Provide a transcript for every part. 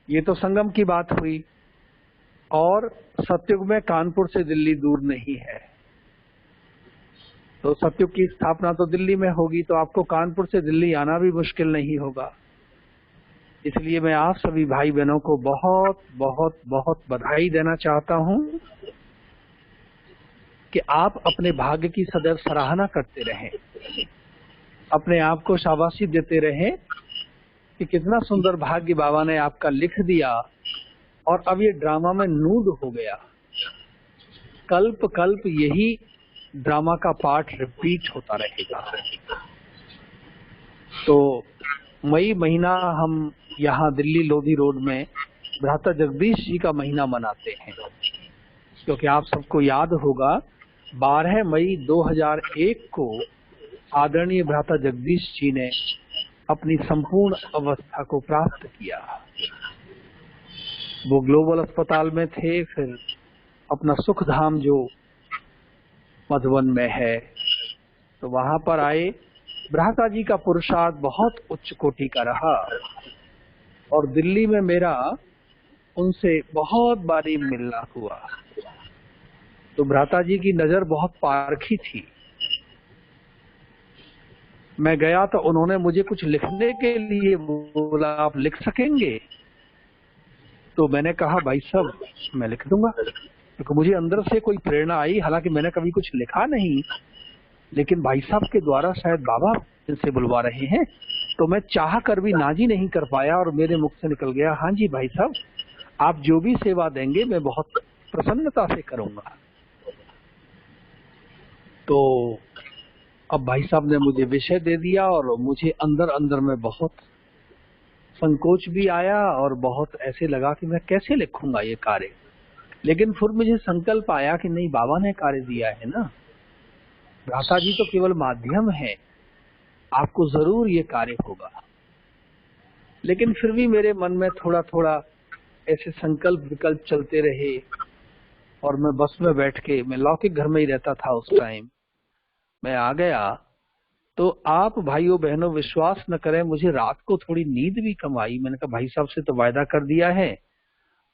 ये तो संगम की बात हुई। और सतयुग में कानपुर से दिल्ली दूर नहीं है, तो सतयुग की स्थापना तो दिल्ली में होगी, तो आपको कानपुर से दिल्ली आना भी मुश्किल नहीं होगा। इसलिए मैं आप सभी भाई बहनों को बहुत बहुत बहुत बधाई देना चाहता हूं कि आप अपने भाग्य की सदैव सराहना करते रहें, अपने आप को शाबाशी देते रहें कि कितना सुंदर भाग्य बाबा ने आपका लिख दिया और अब ये ड्रामा में नूड हो गया। कल्प कल्प यही ड्रामा का पार्ट रिपीट होता रहेगा। तो मई महीना हम यहाँ दिल्ली लोधी रोड में भ्राता जगदीश जी का महीना मनाते हैं, क्योंकि आप सबको याद होगा 12 मई 2001 को आदरणीय भ्राता जगदीश जी ने अपनी संपूर्ण अवस्था को प्राप्त किया। वो ग्लोबल अस्पताल में थे, फिर अपना सुख धाम जो मधुबन में है तो वहां पर आए। भ्राता जी का पुरुषार्थ बहुत उच्च कोटि का रहा और दिल्ली में मेरा उनसे बहुत बारी मिलना हुआ। तो भ्राता जी की नजर बहुत पारखी थी। मैं गया तो उन्होंने मुझे कुछ लिखने के लिए बोला, आप लिख सकेंगे? तो मैंने कहा भाई साहब मैं लिख दूंगा, क्योंकि मुझे अंदर से कोई प्रेरणा आई। हालांकि मैंने कभी कुछ लिखा नहीं, लेकिन भाई साहब के द्वारा शायद बाबा इनसे बुलवा रहे हैं, तो मैं चाह कर भी नाजी नहीं कर पाया और मेरे मुख से निकल गया, हाँ जी भाई साहब, आप जो भी सेवा देंगे मैं बहुत प्रसन्नता से करूंगा। तो अब भाई साहब ने मुझे विषय दे दिया और मुझे अंदर अंदर में बहुत संकोच भी आया और बहुत ऐसे लगा कि मैं कैसे लिखूंगा ये कार्य। लेकिन फिर मुझे संकल्प आया कि नहीं, बाबा ने कार्य दिया है ना, भ्राता जी तो केवल माध्यम है, आपको जरूर ये कार्य होगा। लेकिन फिर भी मेरे मन में थोड़ा थोड़ा ऐसे संकल्प विकल्प चलते रहे और मैं बस में बैठ के, मैं लौकिक घर में ही रहता था उस टाइम, मैं आ गया। तो आप भाइयों बहनों विश्वास न करें, मुझे रात को थोड़ी नींद भी कम आई। मैंने कहा भाई साहब से तो वायदा कर दिया है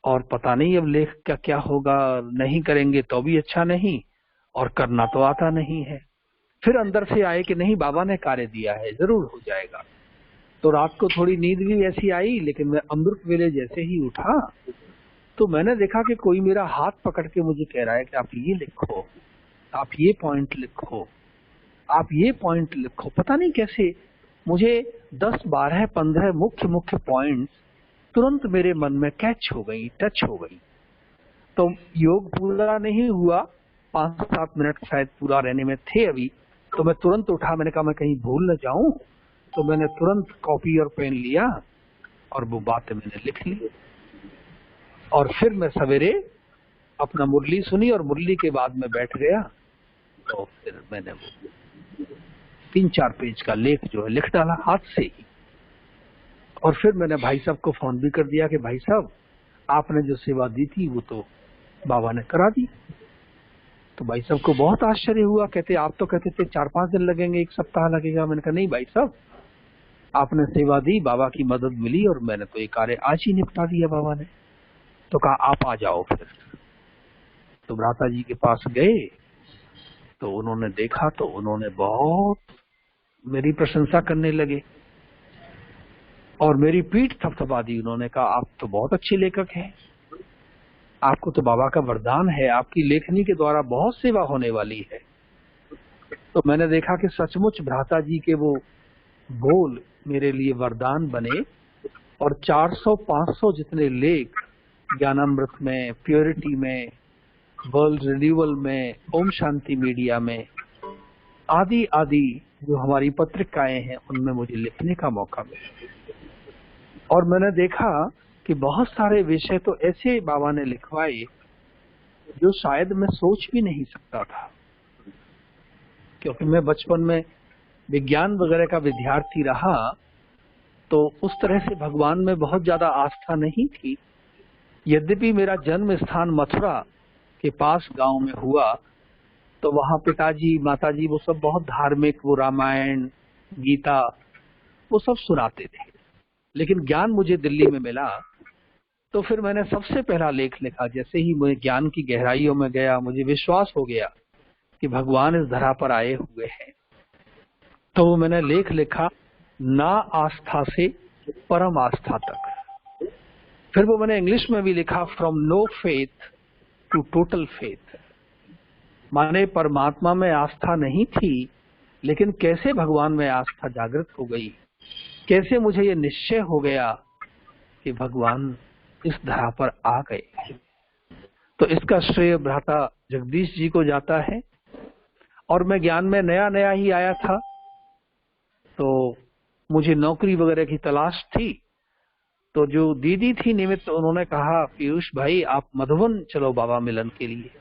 और पता नहीं अब लेख का क्या होगा, नहीं करेंगे तो भी अच्छा नहीं और करना तो आता नहीं है। फिर अंदर से आए कि नहीं, बाबा ने कार्य दिया है, जरूर हो जाएगा। तो रात को थोड़ी नींद भी ऐसी आई, लेकिन मैं अमृत वेले जैसे ही उठा तो मैंने देखा कि कोई मेरा हाथ पकड़ के मुझे कह रहा है कि आप ये लिखो, आप ये पॉइंट लिखो, आप ये पॉइंट लिखो। पता नहीं कैसे मुझे 10, 12, 15 मुख्य मुख्य पॉइंट तुरंत मेरे मन में कैच हो गई, टच हो गई। तो योग पूरा नहीं हुआ, 5-7 मिनट शायद पूरा रहने में थे अभी, तो मैं तुरंत उठा, मैंने कहा मैं कहीं भूल न जाऊं, तो मैंने तुरंत कॉपी और पेन लिया और वो बातें मैंने लिख ली। और फिर मैं सवेरे अपना मुरली सुनी और मुरली के बाद में बैठ गया। तो फिर मैंने वो 3-4 पेज का लेख जो है लिख डाला हाथ से ही। और फिर मैंने भाई साहब को फोन भी कर दिया कि भाई साहब आपने जो सेवा दी थी वो तो बाबा ने करा दी। तो भाई साहब को बहुत आश्चर्य हुआ, कहते आप तो कहते थे 4-5 दिन लगेंगे, 1 सप्ताह लगेगा। मैंने कहा नहीं भाई साहब, आपने सेवा दी, बाबा की मदद मिली और मैंने तो ये कार्य आज ही निपटा दिया बाबा ने। तो कहा आप आ जाओ। फिर तो भ्राता जी के पास गए तो उन्होंने देखा तो उन्होंने बहुत मेरी प्रशंसा करने लगे और मेरी पीठ थपथपा दी। उन्होंने कहा आप तो बहुत अच्छे लेखक हैं, आपको तो बाबा का वरदान है, आपकी लेखनी के द्वारा बहुत सेवा होने वाली है। तो मैंने देखा कि सचमुच भ्राता जी के वो बोल मेरे लिए वरदान बने और 400-500 जितने लेख ज्ञानामृत में, प्योरिटी में, वर्ल्ड रिन्यूअल में, ओम शांति मीडिया में, आदि आदि जो हमारी पत्रिकाएं हैं उनमें मुझे लिखने का मौका मिला। और मैंने देखा कि बहुत सारे विषय तो ऐसे बाबा ने लिखवाए जो शायद मैं सोच भी नहीं सकता था, क्योंकि मैं बचपन में विज्ञान वगैरह का विद्यार्थी रहा, तो उस तरह से भगवान में बहुत ज्यादा आस्था नहीं थी। यद्यपि मेरा जन्म स्थान मथुरा के पास गांव में हुआ, तो वहां पिताजी माताजी वो सब बहुत धार्मिक, वो रामायण गीता वो सब सुनाते थे। लेकिन ज्ञान मुझे दिल्ली में मिला तो फिर मैंने सबसे पहला लेख लिखा। जैसे ही मैं ज्ञान की गहराइयों में गया, मुझे विश्वास हो गया कि भगवान इस धरा पर आए हुए हैं। तो वो मैंने लेख लिखा, ना आस्था से परम आस्था तक। फिर वो मैंने इंग्लिश में भी लिखा, from no faith to total faith. माने परमात्मा में आस्था नहीं थी, लेकिन कैसे भगवान में आस्था जागृत हो गई, कैसे मुझे ये निश्चय हो गया कि भगवान इस धरा पर आ गए। तो इसका श्रेय भ्राता जगदीश जी को जाता है। और मैं ज्ञान में नया नया ही आया था, तो मुझे नौकरी वगैरह की तलाश थी। तो जो दीदी थी निमित्त, उन्होंने कहा, पीयूष भाई आप मधुबन चलो बाबा मिलन के लिए।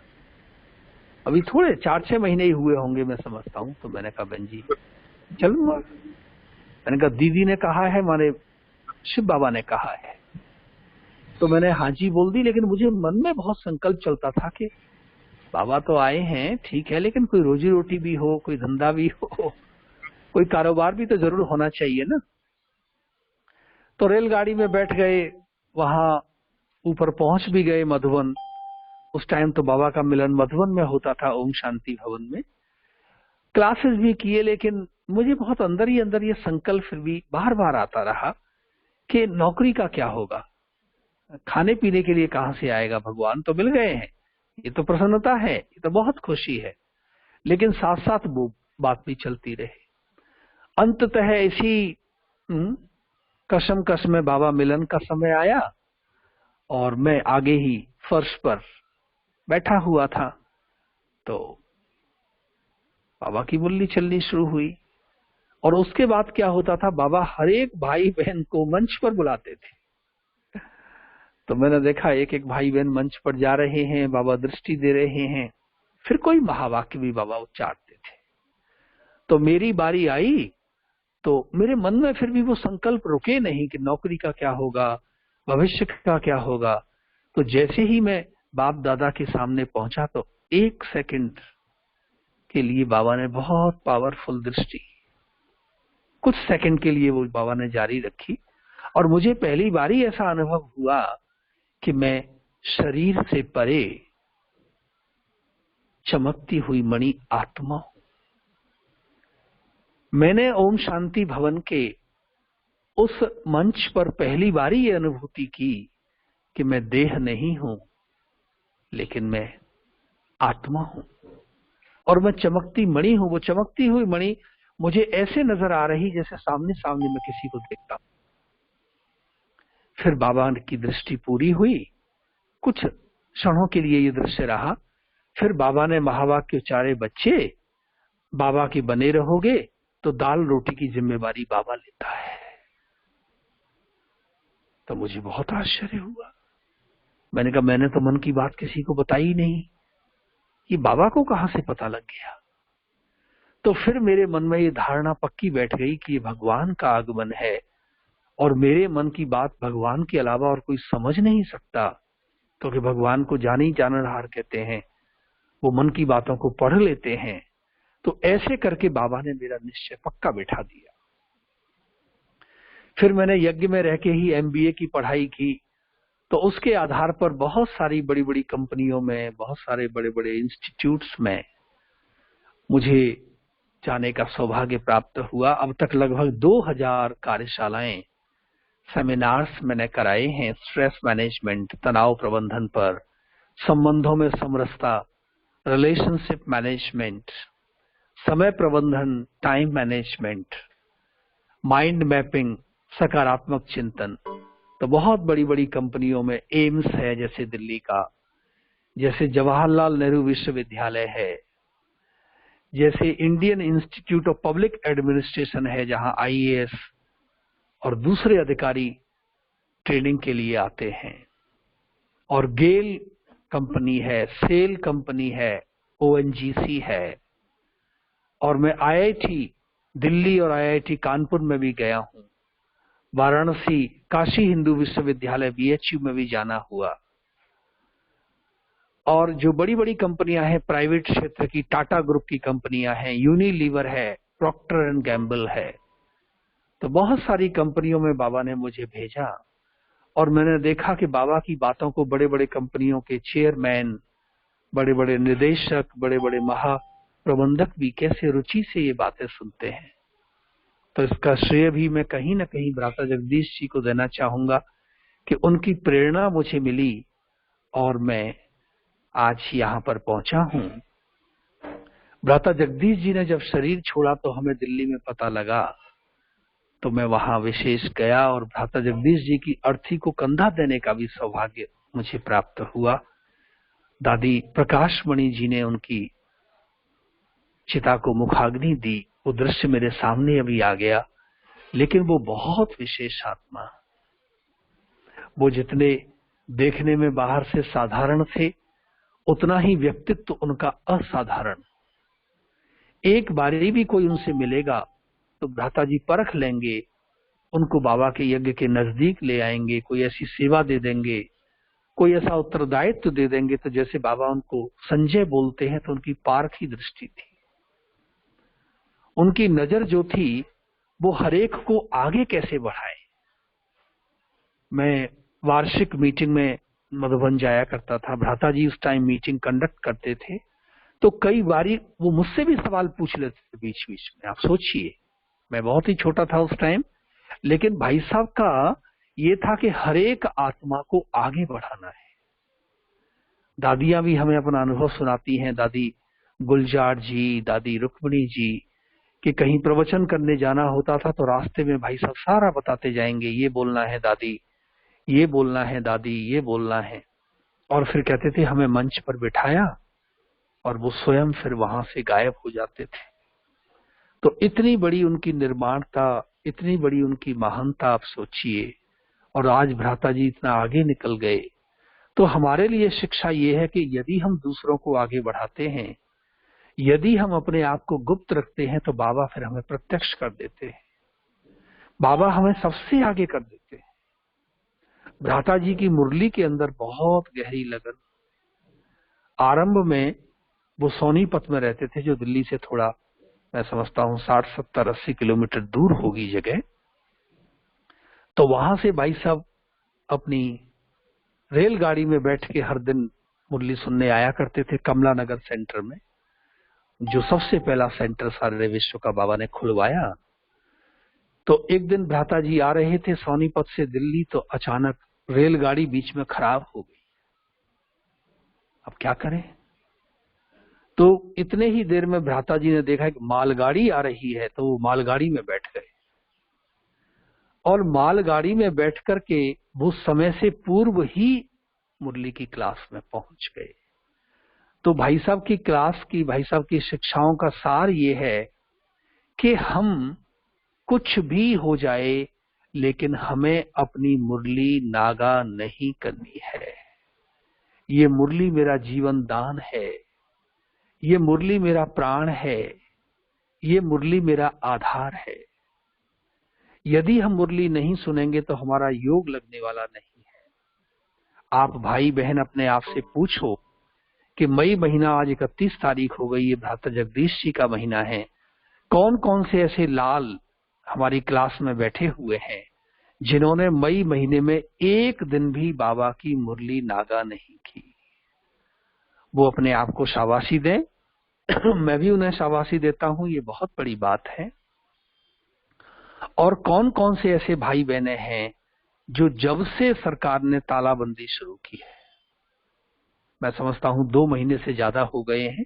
अभी थोड़े 4-6 महीने ही हुए होंगे मैं समझता हूँ। तो मैंने कहा बहन जी चलूंगा। मैंने कहा दीदी ने कहा है, माने शिव बाबा ने कहा है। तो मैंने हाँ जी बोल दी, लेकिन मुझे मन में बहुत संकल्प चलता था कि बाबा तो आए हैं ठीक है, लेकिन कोई रोजी रोटी भी हो, कोई धंधा भी हो, कोई कारोबार भी तो जरूर होना चाहिए ना। तो रेलगाड़ी में बैठ गए, वहां ऊपर पहुंच भी गए मधुबन। उस टाइम तो बाबा का मिलन मधुबन में होता था, ओम शांति भवन में। क्लासेस भी किए, लेकिन मुझे बहुत अंदर ही अंदर ये संकल्प फिर भी बार बार आता रहा कि नौकरी का क्या होगा, खाने पीने के लिए कहां से आएगा, भगवान तो मिल गए हैं, ये तो प्रसन्नता है, ये तो बहुत खुशी है। लेकिन साथ साथ वो बात भी चलती रही। अंततः इसी कशमकश में बाबा मिलन का समय आया और मैं आगे ही फर्श पर बैठा हुआ था। तो बाबा की मुरली चलनी शुरू हुई। और उसके बाद क्या होता था, बाबा हर एक भाई बहन को मंच पर बुलाते थे। तो मैंने देखा एक एक भाई बहन मंच पर जा रहे हैं, बाबा दृष्टि दे रहे हैं, फिर कोई महावाक्य भी बाबा उच्चारते थे। तो मेरी बारी आई, तो मेरे मन में फिर भी वो संकल्प रुके नहीं कि नौकरी का क्या होगा, भविष्य का क्या होगा। तो जैसे ही मैं बाप दादा के सामने पहुंचा, तो 1 सेकंड के लिए बाबा ने बहुत पावरफुल दृष्टि, कुछ सेकंड के लिए वो बाबा ने जारी रखी। और मुझे पहली बारी ऐसा अनुभव हुआ कि मैं शरीर से परे चमकती हुई मणि आत्मा हूं। मैंने ओम शांति भवन के उस मंच पर पहली बारी ये अनुभूति की कि मैं देह नहीं हूं, लेकिन मैं आत्मा हूं और मैं चमकती मणि हूं। वो चमकती हुई मणि मुझे ऐसे नजर आ रही जैसे सामने सामने मैं किसी को देखता हूं। फिर बाबा की दृष्टि पूरी हुई, कुछ क्षणों के लिए ये दृश्य रहा। फिर बाबा ने महावाक्य उच्चारे, बच्चे बाबा के बने रहोगे तो दाल रोटी की जिम्मेवारी बाबा लेता है। तो मुझे बहुत आश्चर्य हुआ। मैंने कहा मैंने तो मन की बात किसी को बताई नहीं, ये बाबा को कहां से पता लग गया। तो फिर मेरे मन में ये धारणा पक्की बैठ गई कि ये भगवान का आगमन है और मेरे मन की बात भगवान के अलावा और कोई समझ नहीं सकता, क्योंकि भगवान को जानी जाननहार कहते हैं, वो मन की बातों को पढ़ लेते हैं। तो ऐसे करके बाबा ने मेरा निश्चय पक्का बैठा दिया। फिर मैंने यज्ञ में रह के ही MBA की पढ़ाई की। तो उसके आधार पर बहुत सारी बड़ी बड़ी कंपनियों में, बहुत सारे बड़े बड़े इंस्टीट्यूट्स में मुझे जाने का सौभाग्य प्राप्त हुआ। अब तक लगभग 2000 कार्यशालाएं, सेमिनार्स मैंने कराए हैं, स्ट्रेस मैनेजमेंट, तनाव प्रबंधन पर, संबंधों में समरसता, रिलेशनशिप मैनेजमेंट, समय प्रबंधन, टाइम मैनेजमेंट, माइंड मैपिंग, सकारात्मक चिंतन। तो बहुत बड़ी बड़ी कंपनियों में, एम्स है जैसे दिल्ली का, जैसे जवाहरलाल नेहरू विश्वविद्यालय है, जैसे Indian institute of public administration है, जहां IAS और दूसरे अधिकारी ट्रेनिंग के लिए आते हैं, और गेल कंपनी है, सेल कंपनी है, ONGC है। और मैं IIT दिल्ली और IIT कानपुर में भी गया हूं, वाराणसी, काशी हिंदू विश्वविद्यालय BHU में भी जाना हुआ। और जो बड़ी बड़ी कंपनियां हैं प्राइवेट क्षेत्र की, टाटा ग्रुप की कंपनियां हैं, यूनिलीवर है, प्रॉक्टर एंड गैम्बल है, तो बहुत सारी कंपनियों में बाबा ने मुझे भेजा। और मैंने देखा कि बाबा की बातों को बड़े बड़े कंपनियों के चेयरमैन, बड़े बड़े निदेशक, बड़े बड़े महाप्रबंधक भी कैसे रुचि से ये बातें सुनते हैं। तो इसका श्रेय भी मैं कहीं ना कहीं भ्राता जगदीश जी को देना चाहूंगा कि उनकी प्रेरणा मुझे मिली और मैं आज यहाँ पर पहुंचा हूँ। भ्राता जगदीश जी ने जब शरीर छोड़ा तो हमें दिल्ली में पता लगा, तो मैं वहां विशेष गया और भ्राता जगदीश जी की अर्थी को कंधा देने का भी सौभाग्य मुझे प्राप्त हुआ। दादी प्रकाश मणि जी ने उनकी चिता को मुखाग्नि दी। वो दृश्य मेरे सामने अभी आ गया। लेकिन वो बहुत विशेष आत्मा, वो जितने देखने में बाहर से साधारण थे, उतना ही व्यक्तित्व उनका असाधारण। एक बारी भी कोई उनसे मिलेगा तो भ्राता जी परख लेंगे, उनको बाबा के यज्ञ के नजदीक ले आएंगे, कोई ऐसी सेवा दे देंगे, कोई ऐसा उत्तरदायित्व दे देंगे। तो जैसे बाबा उनको संजय बोलते हैं, तो उनकी पारखी दृष्टि थी। उनकी नजर जो थी वो हरेक को आगे कैसे बढ़ाए। मैं वार्षिक मीटिंग में मधुबन जाया करता था, भ्राता जी उस टाइम मीटिंग कंडक्ट करते थे, तो कई बारी वो मुझसे भी सवाल पूछ लेते थे बीच बीच में। आप सोचिए, मैं बहुत ही छोटा था उस टाइम, लेकिन भाई साहब का ये था कि हरेक आत्मा को आगे बढ़ाना है। दादियां भी हमें अपना अनुभव सुनाती हैं, दादी गुलजार जी, दादी रुक्मणी जी, कि कहीं प्रवचन करने जाना होता था तो रास्ते में भाई साहब सारा बताते जाएंगे, ये बोलना है दादी, ये बोलना है दादी, ये बोलना है। और फिर कहते थे हमें मंच पर बिठाया, और वो स्वयं फिर वहां से गायब हो जाते थे। तो इतनी बड़ी उनकी निर्माणता, इतनी बड़ी उनकी महानता, आप सोचिए। और आज भ्राता जी इतना आगे निकल गए। तो हमारे लिए शिक्षा ये है कि यदि हम दूसरों को आगे बढ़ाते हैं, यदि हम अपने आप को गुप्त रखते हैं, तो बाबा फिर हमें प्रत्यक्ष कर देते हैं, बाबा हमें सबसे आगे कर देते हैं। भ्राता जी की मुरली के अंदर बहुत गहरी लगन। आरंभ में वो सोनीपत में रहते थे, जो दिल्ली से थोड़ा, मैं समझता हूँ 60, 70, 80 किलोमीटर दूर होगी जगह। तो वहां से भाई साहब अपनी रेलगाड़ी में बैठ के हर दिन मुरली सुनने आया करते थे, कमला नगर सेंटर में, जो सबसे पहला सेंटर सारे विश्व का बाबा ने खुलवाया। तो एक दिन भ्राता जी आ रहे थे सोनीपत से दिल्ली, तो अचानक रेलगाड़ी बीच में खराब हो गई। अब क्या करें? तो इतने ही देर में भ्राता जी ने देखा कि मालगाड़ी आ रही है, तो वो मालगाड़ी में बैठ गए, और मालगाड़ी में बैठ कर के वो समय से पूर्व ही मुरली की क्लास में पहुंच गए। तो भाई साहब की क्लास की, भाई साहब की शिक्षाओं का सार ये है कि हम कुछ भी हो जाए, लेकिन हमें अपनी मुरली नागा नहीं करनी है। ये मुरली मेरा जीवन दान है, ये मुरली मेरा प्राण है, ये मुरली मेरा आधार है। यदि हम मुरली नहीं सुनेंगे तो हमारा योग लगने वाला नहीं है। आप भाई बहन अपने आप से पूछो कि मई महीना, आज 31 तारीख हो गई, ये भ्राता जगदीश जी का महीना है, कौन कौन से ऐसे लाल हमारी क्लास में बैठे हुए हैं जिन्होंने मई महीने में एक दिन भी बाबा की मुरली नागा नहीं की? वो अपने आप को शाबाशी दें। मैं भी उन्हें शाबाशी देता हूं, ये बहुत बड़ी बात है। और कौन कौन से ऐसे भाई बहने हैं जो जब से सरकार ने तालाबंदी शुरू की है, मैं समझता हूं 2 महीने से ज्यादा हो गए हैं,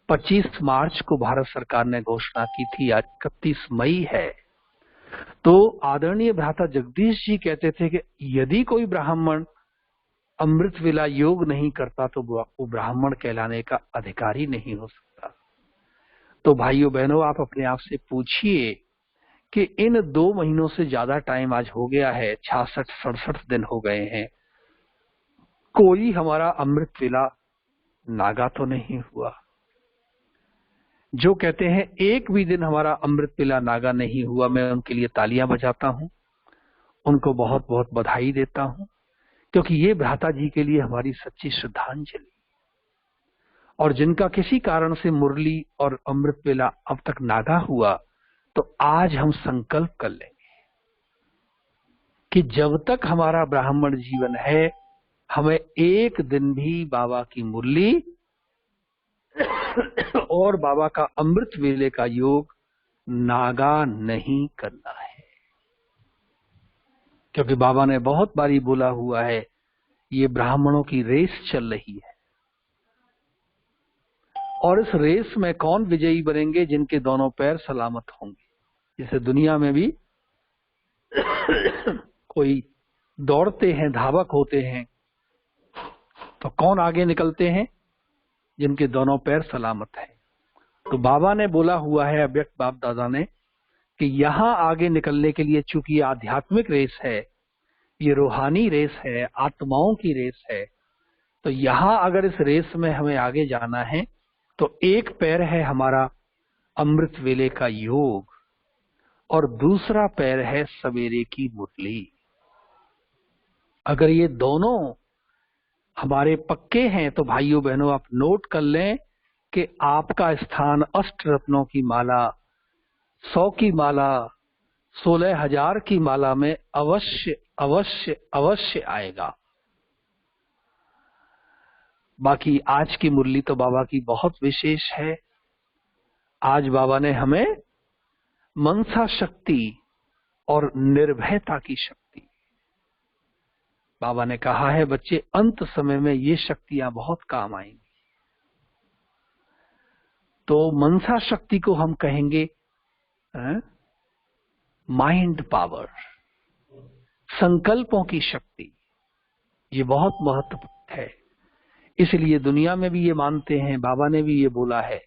25 मार्च को भारत सरकार ने घोषणा की थी, आज 31 मई है। तो आदरणीय भ्राता जगदीश जी कहते थे कि यदि कोई ब्राह्मण अमृत वेला योग नहीं करता तो वो ब्राह्मण कहलाने का अधिकारी नहीं हो सकता। तो भाइयों बहनों, आप अपने आप से पूछिए कि इन 2 महीनों से ज्यादा टाइम आज हो गया है, 66-67 दिन हो गए हैं, कोई हमारा अमृत वेला नागा तो नहीं हुआ। जो कहते हैं एक भी दिन हमारा अमृत वेला नागा नहीं हुआ, मैं उनके लिए तालियां बजाता हूं, उनको बहुत बहुत बधाई देता हूं, क्योंकि ये भ्राता जी के लिए हमारी सच्ची श्रद्धांजलि। और जिनका किसी कारण से मुरली और अमृत वेला अब तक नागा हुआ, तो आज हम संकल्प कर लेंगे कि जब तक हमारा ब्राह्मण जीवन है हमें एक दिन भी बाबा की मुरली और बाबा का अमृत वेले का योग नागा नहीं करना है, क्योंकि बाबा ने बहुत बारी बोला हुआ है ये ब्राह्मणों की रेस चल रही है और इस रेस में कौन विजयी बनेंगे? जिनके दोनों पैर सलामत होंगे। जैसे दुनिया में भी कोई दौड़ते हैं, धावक होते हैं, तो कौन आगे निकलते हैं? जिनके दोनों पैर सलामत हैं। तो बाबा ने बोला हुआ है, अव्यक्त बाप दादा ने, कि यहाँ आगे निकलने के लिए, चूंकि आध्यात्मिक रेस है, ये रूहानी रेस है, आत्माओं की रेस है, तो यहाँ अगर इस रेस में हमें आगे जाना है तो एक पैर है हमारा अमृत वेले का योग और दूसरा पैर है सवेरे की मुरली। अगर ये दोनों हमारे पक्के हैं तो भाइयों बहनों आप नोट कर लें कि आपका स्थान अष्ट रत्नों की माला, 100 की माला, 16,000 की माला में अवश्य अवश्य अवश्य आएगा। बाकी आज की मुरली तो बाबा की बहुत विशेष है। आज बाबा ने हमें मनसा शक्ति और निर्भयता की शक्ति, बाबा ने कहा है बच्चे अंत समय में ये शक्तियां बहुत काम आएंगी। तो मनसा शक्ति को हम कहेंगे माइंड पावर, संकल्पों की शक्ति। ये बहुत महत्वपूर्ण है। इसलिए दुनिया में भी ये मानते हैं, बाबा ने भी ये बोला है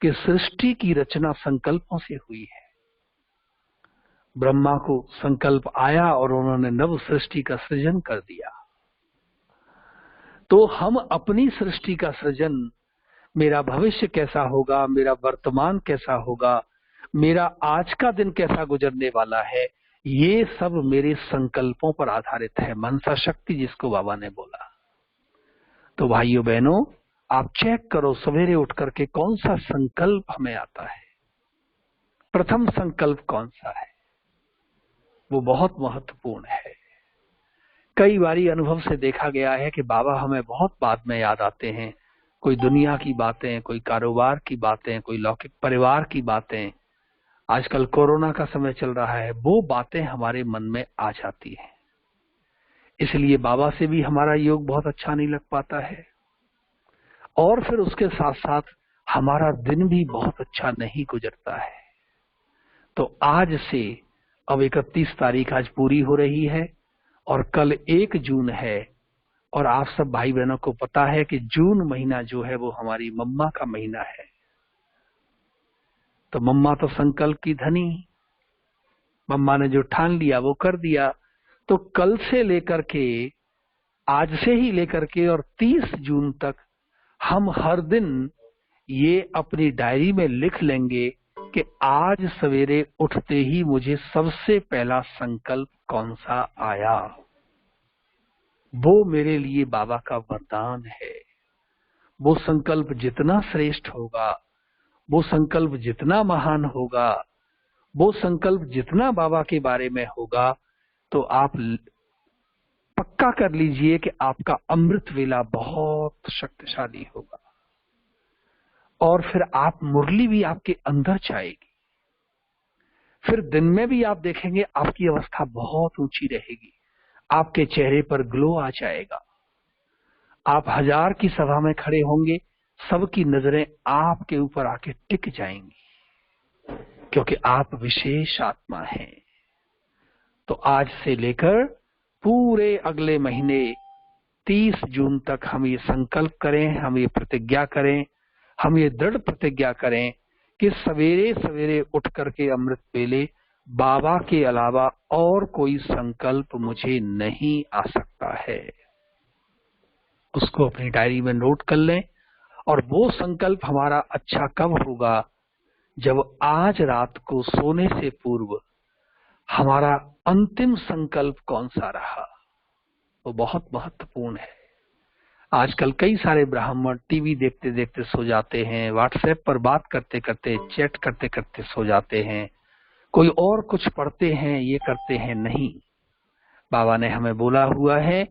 कि सृष्टि की रचना संकल्पों से हुई है। ब्रह्मा को संकल्प आया और उन्होंने नव सृष्टि का सृजन कर दिया। तो हम अपनी सृष्टि का सृजन, मेरा भविष्य कैसा होगा, मेरा वर्तमान कैसा होगा, मेरा आज का दिन कैसा गुजरने वाला है, ये सब मेरे संकल्पों पर आधारित है। मनसा शक्ति जिसको बाबा ने बोला। तो भाइयों बहनों आप चेक करो सवेरे उठ करके कौन सा संकल्प हमें आता है। प्रथम संकल्प कौन सा है? वो बहुत महत्वपूर्ण है। कई बारी अनुभव से देखा गया है कि बाबा हमें बहुत बाद में याद आते हैं। कोई दुनिया की बातें, कोई कारोबार की बातें, कोई लौकिक परिवार की बातें, आजकल कोरोना का समय चल रहा है, वो बातें हमारे मन में आ जाती हैं। इसलिए बाबा से भी हमारा योग बहुत अच्छा नहीं लग पाता है और फिर उसके साथ साथ हमारा दिन भी बहुत अच्छा नहीं गुजरता है। तो आज से, अब 31 तारीख आज पूरी हो रही है और कल 1 जून है और आप सब भाई बहनों को पता है कि जून महीना जो है वो हमारी मम्मा का महीना है। तो मम्मा तो संकल्प की धनी, मम्मा ने जो ठान लिया वो कर दिया। तो कल से लेकर के, आज से ही लेकर के और 30 जून तक हम हर दिन ये अपनी डायरी में लिख लेंगे कि आज सवेरे उठते ही मुझे सबसे पहला संकल्प कौन सा आया। वो मेरे लिए बाबा का वरदान है। वो संकल्प जितना श्रेष्ठ होगा, वो संकल्प जितना महान होगा, वो संकल्प जितना बाबा के बारे में होगा, तो आप पक्का कर लीजिए कि आपका अमृत वेला बहुत शक्तिशाली होगा और फिर आप मुरली भी आपके अंदर जाएगी। फिर दिन में भी आप देखेंगे आपकी अवस्था बहुत ऊंची रहेगी, आपके चेहरे पर ग्लो आ जाएगा। आप 1000 की सभा में खड़े होंगे, सबकी नजरें आपके ऊपर आके टिक जाएंगी, क्योंकि आप विशेष आत्मा हैं। तो आज से लेकर पूरे अगले महीने 30 जून तक हम ये संकल्प करें, हम ये प्रतिज्ञा करें, हम ये दृढ़ प्रतिज्ञा करें कि सवेरे सवेरे उठ करके अमृत वेले बाबा के अलावा और कोई संकल्प मुझे नहीं आ सकता है। उसको अपनी डायरी में नोट कर लें। और वो संकल्प हमारा अच्छा कब होगा? जब आज रात को सोने से पूर्व हमारा अंतिम संकल्प कौन सा रहा, वो बहुत महत्वपूर्ण है। आजकल कई सारे ब्राह्मण टीवी देखते देखते सो जाते हैं, व्हाट्सएप पर बात करते करते, चैट करते करते सो जाते हैं, कोई और कुछ पढ़ते हैं, ये करते हैं। नहीं, बाबा ने हमें बोला हुआ है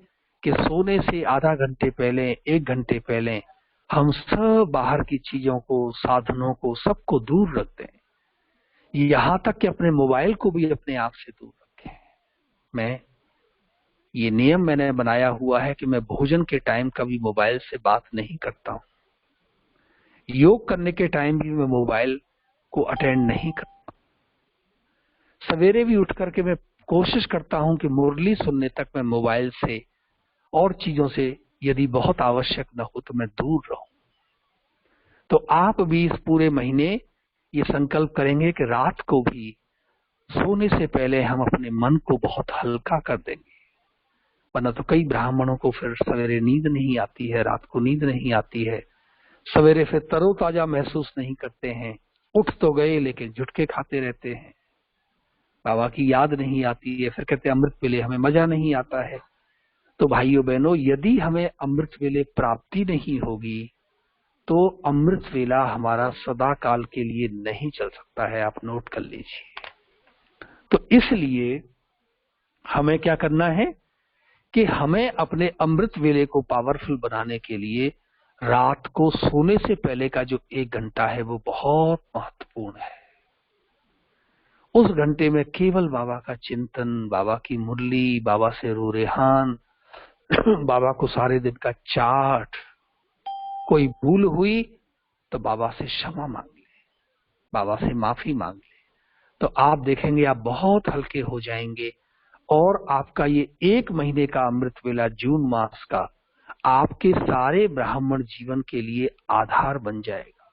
कि सोने से आधा घंटे पहले, 1 घंटे पहले हम सब बाहर की चीजों को, साधनों को, सबको दूर रखते हैं, यहाँ तक कि अपने मोबाइल को भी अपने आप से दूर रखें। ये नियम मैंने बनाया हुआ है कि मैं भोजन के टाइम कभी मोबाइल से बात नहीं करता हूँ। योग करने के टाइम भी मैं मोबाइल को अटेंड नहीं करता। सवेरे भी उठ करके मैं कोशिश करता हूँ कि मुरली सुनने तक मैं मोबाइल से और चीजों से यदि बहुत आवश्यक न हो तो मैं दूर रहूं। तो आप भी इस पूरे महीने ये संकल्प करेंगे कि रात को भी सोने से पहले हम अपने मन को बहुत हल्का कर देंगे। वरना तो कई ब्राह्मणों को फिर सवेरे नींद नहीं आती है, रात को नींद नहीं आती है, सवेरे फिर तरोताजा महसूस नहीं करते हैं, उठ तो गए लेकिन झुटके खाते रहते हैं, बाबा की याद नहीं आती है, फिर कहते हैं अमृत वेले हमें मजा नहीं आता है। तो भाइयों बहनों, यदि हमें अमृत वेले प्राप्ति नहीं होगी तो अमृत वेला हमारा सदा काल के लिए नहीं चल सकता है। आप नोट कर लीजिए। तो इसलिए हमें क्या करना है कि हमें अपने अमृत वेले को पावरफुल बनाने के लिए रात को सोने से पहले का जो 1 घंटा है वो बहुत महत्वपूर्ण है। उस घंटे में केवल बाबा का चिंतन, बाबा की मुरली, बाबा से रूरेहान, बाबा को सारे दिन का चाट, कोई भूल हुई तो बाबा से क्षमा मांग ले, बाबा से माफी मांग ले, तो आप देखेंगे आप बहुत हल्के हो जाएंगे और आपका ये 1 महीने का अमृत वेला जून मास का आपके सारे ब्राह्मण जीवन के लिए आधार बन जाएगा।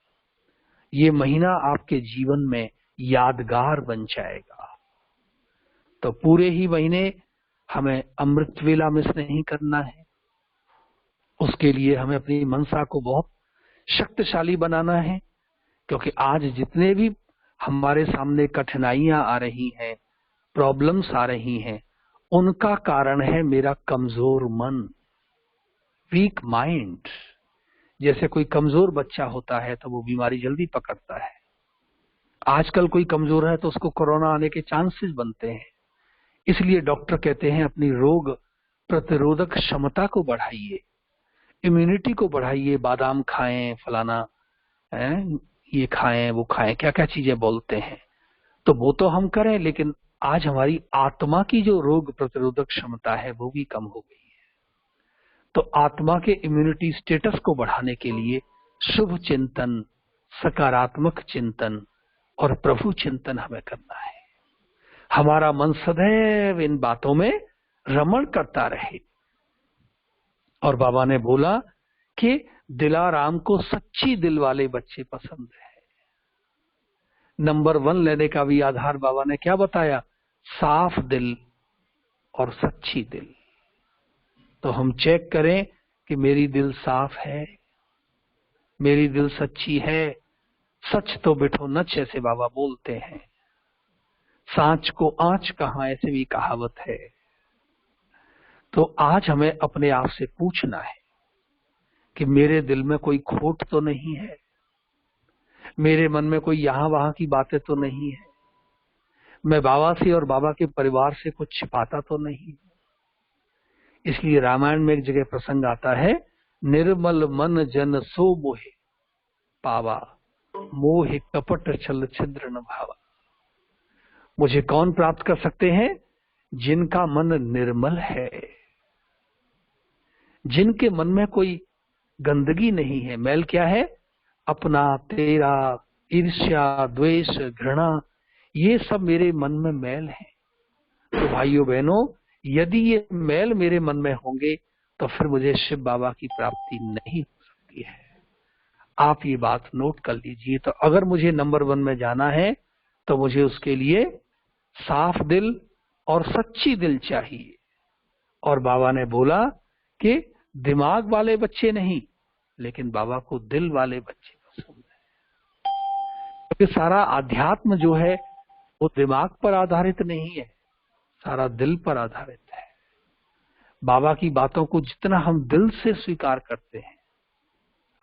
ये महीना आपके जीवन में यादगार बन जाएगा। तो पूरे ही महीने हमें अमृत वेला मिस नहीं करना है। उसके लिए हमें अपनी मनसा को बहुत शक्तिशाली बनाना है, क्योंकि आज जितने भी हमारे सामने कठिनाइयां आ रही हैं, प्रॉब्लम्स आ रही हैं, उनका कारण है मेरा कमजोर मन, वीक माइंड। जैसे कोई कमजोर बच्चा होता है तो वो बीमारी जल्दी पकड़ता है। आजकल कोई कमजोर है तो उसको कोरोना आने के चांसेस बनते हैं। इसलिए डॉक्टर कहते हैं अपनी रोग प्रतिरोधक क्षमता को बढ़ाइए, इम्यूनिटी को बढ़ाइए, बादाम खाएं, फलाना ये खाएं, वो खाएं, क्या क्या चीजें बोलते हैं। तो वो तो हम करें, लेकिन आज हमारी आत्मा की जो रोग प्रतिरोधक क्षमता है वो भी कम हो गई है। तो आत्मा के इम्यूनिटी स्टेटस को बढ़ाने के लिए शुभ चिंतन, सकारात्मक चिंतन और प्रभु चिंतन हमें करना है। हमारा मन सदैव इन बातों में रमण करता रहे। और बाबा ने बोला कि दिलाराम को सच्ची दिल वाले बच्चे पसंद है। नंबर 1 लेने का भी आधार बाबा ने क्या बताया? साफ दिल और सच्ची दिल। तो हम चेक करें कि मेरी दिल साफ है, मेरी दिल सच्ची है। सच तो बिठो नच, ऐसे बाबा बोलते हैं। सांच को आंच कहां, ऐसे भी कहावत है। तो आज हमें अपने आप से पूछना है कि मेरे दिल में कोई खोट तो नहीं है, मेरे मन में कोई यहां वहां की बातें तो नहीं है, मैं बाबा से और बाबा के परिवार से कुछ छिपाता तो नहीं। इसलिए रामायण में एक जगह प्रसंग आता है, निर्मल मन जन सो मोहे पावा, मोहे कपट छल छिद्र न भावा। मुझे कौन प्राप्त कर सकते हैं? जिनका मन निर्मल है, जिनके मन में कोई गंदगी नहीं है। मैल क्या है? अपना, तेरा, ईर्ष्या, द्वेष, घृणा, ये सब मेरे मन में मैल है। तो भाइयों बहनों, यदि ये मैल मेरे मन में होंगे तो फिर मुझे शिव बाबा की प्राप्ति नहीं हो सकती है। आप ये बात नोट कर लीजिए। तो अगर मुझे नंबर 1 में जाना है तो मुझे उसके लिए साफ दिल और सच्ची दिल चाहिए। और बाबा ने बोला कि दिमाग वाले बच्चे नहीं, लेकिन बाबा को दिल वाले बच्चे पसंद है। क्योंकि सारा आध्यात्म जो है वो दिमाग पर आधारित नहीं है, सारा दिल पर आधारित है। बाबा की बातों को जितना हम दिल से स्वीकार करते हैं,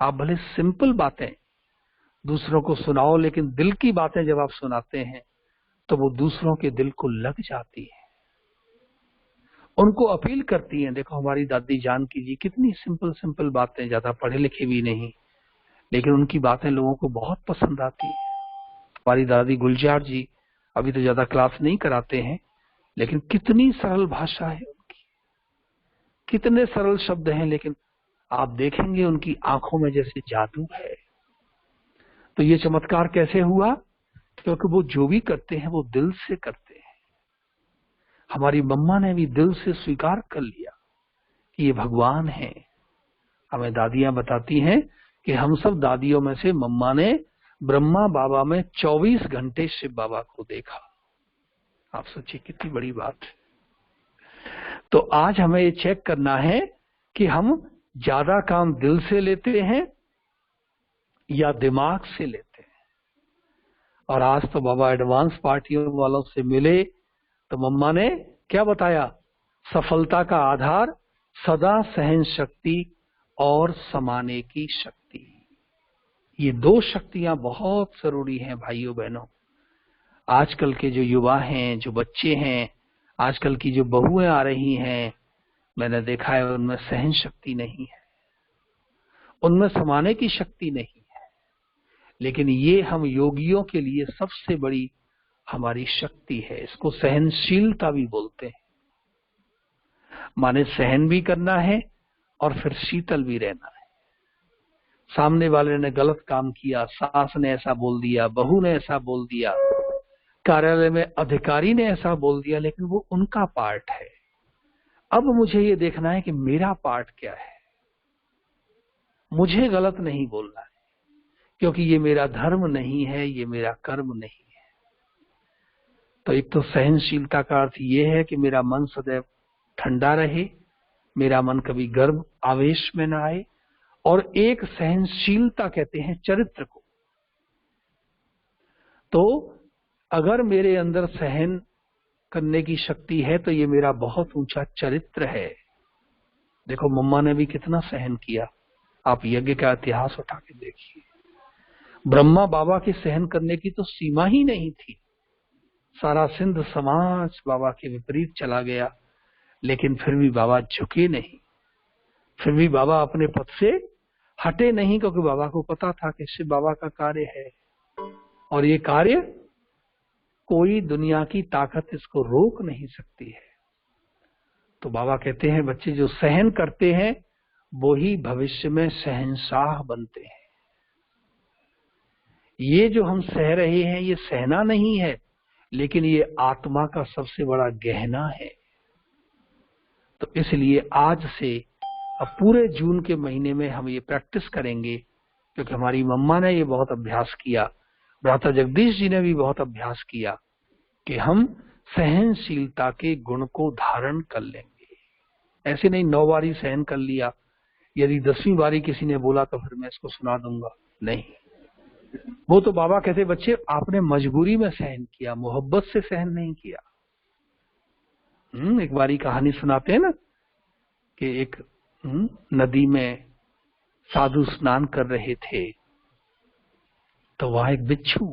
आप भले सिंपल बातें दूसरों को सुनाओ, लेकिन दिल की बातें जब आप सुनाते हैं तो वो दूसरों के दिल को लग जाती है। उनको अपील करती हैं। देखो हमारी दादी जानकी जी कितनी सिंपल सिंपल बातें, ज्यादा पढ़े लिखे भी नहीं, लेकिन उनकी बातें लोगों को बहुत पसंद आती है। हमारी दादी गुलजार जी अभी तो ज्यादा क्लास नहीं कराते हैं, लेकिन कितनी सरल भाषा है उनकी, कितने सरल शब्द हैं, लेकिन आप देखेंगे उनकी आंखों में जैसे जादू है। तो ये चमत्कार कैसे हुआ? क्योंकि वो जो भी करते हैं वो दिल से करते हैं। हमारी मम्मा ने भी दिल से स्वीकार कर लिया कि ये भगवान है। हमें दादियां बताती हैं कि हम सब दादियों में से मम्मा ने ब्रह्मा बाबा में 24 घंटे शिव बाबा को देखा। आप सोचिए कितनी बड़ी बात है। तो आज हमें ये चेक करना है कि हम ज्यादा काम दिल से लेते हैं या दिमाग से लेते हैं। और आज तो बाबा एडवांस पार्टियों वालों से मिले तो मम्मा ने क्या बताया? सफलता का आधार सदा सहन शक्ति और समाने की शक्ति। ये दो शक्तियां बहुत जरूरी हैं भाइयों बहनों। आजकल के जो युवा हैं, जो बच्चे हैं, आजकल की जो बहुएं आ रही हैं, मैंने देखा है उनमें सहन शक्ति नहीं है, उनमें समाने की शक्ति नहीं है। लेकिन ये हम योगियों के लिए सबसे बड़ी हमारी शक्ति है। इसको सहनशीलता भी बोलते हैं। माने सहन भी करना है और फिर शीतल भी रहना है। सामने वाले ने गलत काम किया, सास ने ऐसा बोल दिया, बहू ने ऐसा बोल दिया, कार्यालय में अधिकारी ने ऐसा बोल दिया, लेकिन वो उनका पार्ट है। अब मुझे ये देखना है कि मेरा पार्ट क्या है। मुझे गलत नहीं बोलना है, क्योंकि ये मेरा धर्म नहीं है, ये मेरा कर्म नहीं है। तो एक तो सहनशीलता का अर्थ ये है कि मेरा मन सदैव ठंडा रहे, मेरा मन कभी गर्व आवेश में ना आए। और एक सहनशीलता कहते हैं चरित्र को। तो अगर मेरे अंदर सहन करने की शक्ति है तो ये मेरा बहुत ऊंचा चरित्र है। देखो मम्मा ने भी कितना सहन किया। आप यज्ञ का इतिहास उठा के देखिए। ब्रह्मा बाबा के सहन करने की तो सीमा ही नहीं थी। सारा सिंध समाज बाबा के विपरीत चला गया, लेकिन फिर भी बाबा झुके नहीं, फिर भी बाबा अपने पद से हटे नहीं, क्योंकि बाबा को पता था कि शिव बाबा का कार्य है और ये कार्य कोई दुनिया की ताकत इसको रोक नहीं सकती है। तो बाबा कहते हैं बच्चे जो सहन करते हैं वो ही भविष्य में शहंशाह बनते हैं। ये जो हम सह रहे हैं ये सहना नहीं है, लेकिन ये आत्मा का सबसे बड़ा गहना है। तो इसलिए आज से अब पूरे जून के महीने में हम ये प्रैक्टिस करेंगे, क्योंकि हमारी मम्मा ने ये बहुत अभ्यास किया, भ्राता जगदीश जी ने भी बहुत अभ्यास किया कि हम सहनशीलता के गुण को धारण कर लेंगे। ऐसे नहीं 9 बारी सहन कर लिया, यदि 10वीं बारी किसी ने बोला तो फिर मैं इसको सुना दूंगा, नहीं। वो तो बाबा कहते बच्चे आपने मजबूरी में सहन किया, मोहब्बत से सहन नहीं किया। एक बारी कहानी सुनाते हैं ना कि एक नदी में साधु स्नान कर रहे थे, तो वहां एक बिच्छू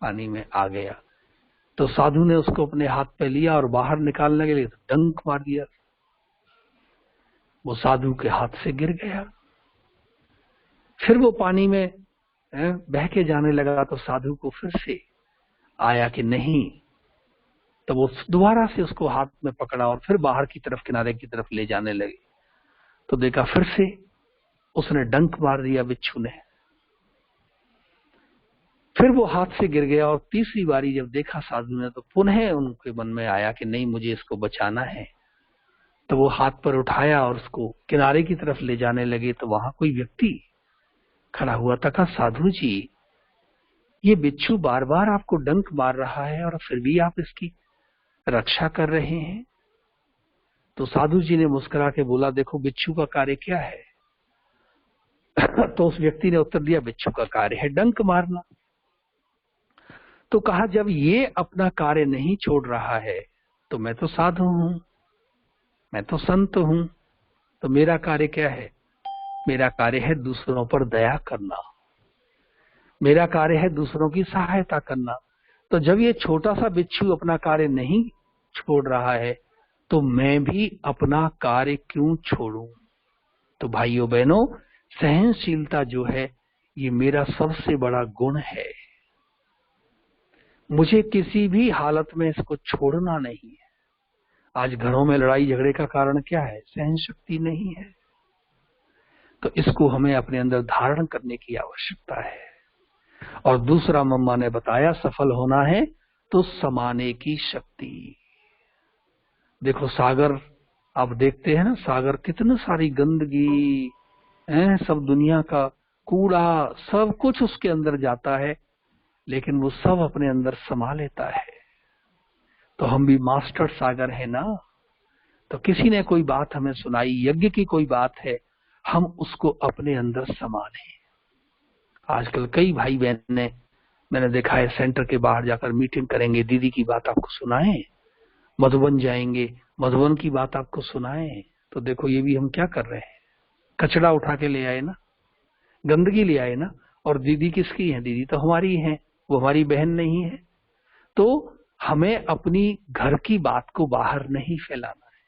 पानी में आ गया। तो साधु ने उसको अपने हाथ पे लिया और बाहर निकालने के लिए डंक मार दिया। वो साधु के हाथ से गिर गया। फिर वो पानी में बह के जाने लगा, तो साधु को फिर से आया कि नहीं, तो वो दोबारा से उसको हाथ में पकड़ा और फिर बाहर की तरफ, किनारे की तरफ ले जाने लगे। तो देखा फिर से उसने डंक मार दिया बिच्छू ने। फिर वो हाथ से गिर गया और तीसरी बारी जब देखा साधु ने, तो पुनः उनके मन में आया कि नहीं, मुझे इसको बचाना है। तो वो हाथ पर उठाया और उसको किनारे की तरफ ले जाने लगे। तो वहां कोई व्यक्ति खड़ा हुआ था, कहा साधु जी ये बिच्छू बार बार आपको डंक मार रहा है और फिर भी आप इसकी रक्षा कर रहे हैं। तो साधु जी ने मुस्कुरा के बोला, देखो बिच्छू का कार्य क्या है? तो उस व्यक्ति ने उत्तर दिया, बिच्छू का कार्य है डंक मारना। तो कहा जब ये अपना कार्य नहीं छोड़ रहा है तो मैं तो साधु हूं, मैं तो संत हूं, तो मेरा कार्य क्या है? मेरा कार्य है दूसरों पर दया करना, मेरा कार्य है दूसरों की सहायता करना। तो जब ये छोटा सा बिच्छू अपना कार्य नहीं छोड़ रहा है तो मैं भी अपना कार्य क्यों छोड़ूं। तो भाइयों बहनों, सहनशीलता जो है ये मेरा सबसे बड़ा गुण है। मुझे किसी भी हालत में इसको छोड़ना नहीं है। आज घरों में लड़ाई झगड़े का कारण क्या है? सहन शक्ति नहीं है। तो इसको हमें अपने अंदर धारण करने की आवश्यकता है। और दूसरा मम्मा ने बताया, सफल होना है तो समाने की शक्ति। देखो सागर, आप देखते हैं ना, सागर कितनी सारी गंदगी है, सब दुनिया का कूड़ा सब कुछ उसके अंदर जाता है, लेकिन वो सब अपने अंदर समा लेता है। तो हम भी मास्टर सागर है ना। तो किसी ने कोई बात हमें सुनाई, यज्ञ की कोई बात है, हम उसको अपने अंदर समा लें। आजकल कई भाई बहन ने, मैंने देखा है, सेंटर के बाहर जाकर मीटिंग करेंगे, दीदी की बात आपको सुनाएं, मधुबन जाएंगे, मधुबन की बात आपको सुनाएं। तो देखो ये भी हम क्या कर रहे हैं, कचरा उठा के ले आए ना, गंदगी ले आए ना। और दीदी किसकी है? दीदी तो हमारी है, वो हमारी बहन नहीं है। तो हमें अपनी घर की बात को बाहर नहीं फैलाना है।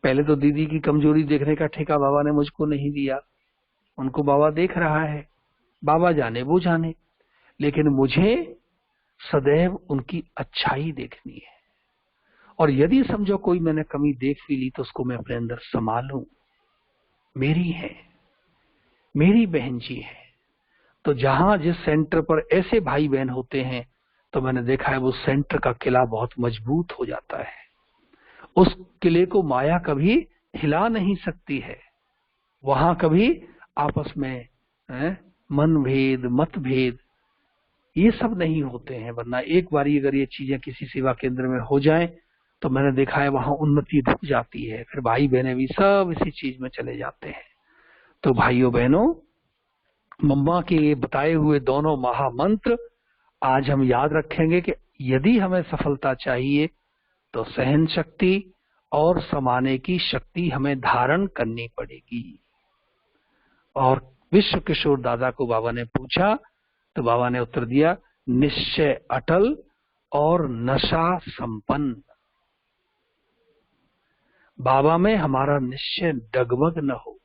पहले तो दीदी की कमजोरी देखने का ठेका बाबा ने मुझको नहीं दिया, उनको बाबा देख रहा है, बाबा जाने वो जाने, लेकिन मुझे सदैव उनकी अच्छाई देखनी है। और यदि समझो कोई मैंने कमी देख भी ली तो उसको मैं अपने अंदर संभालूं, मेरी है, मेरी बहन जी है। तो जहां जिस सेंटर पर ऐसे भाई बहन होते हैं, तो मैंने देखा है वो सेंटर का किला बहुत मजबूत हो जाता है। उस किले को माया कभी हिला नहीं सकती है। वहां कभी आपस में मनभेद, मतभेद ये सब नहीं होते हैं। वरना एक बारी अगर ये चीजें किसी सेवा केंद्र में हो जाएं, तो मैंने देखा है वहां उन्नति रुक जाती है, फिर भाई बहनें भी सब इसी चीज में चले जाते हैं। तो भाइयों बहनों, मम्मा के ये बताए हुए दोनों महामंत्र आज हम याद रखेंगे कि यदि हमें सफलता चाहिए तो सहन शक्ति और समाने की शक्ति हमें धारण करनी पड़ेगी। और विश्व किशोर दादा को बाबा ने पूछा, तो बाबा ने उत्तर दिया, निश्चय अटल और नशा संपन्न। बाबा में हमारा निश्चय डगमग न हो।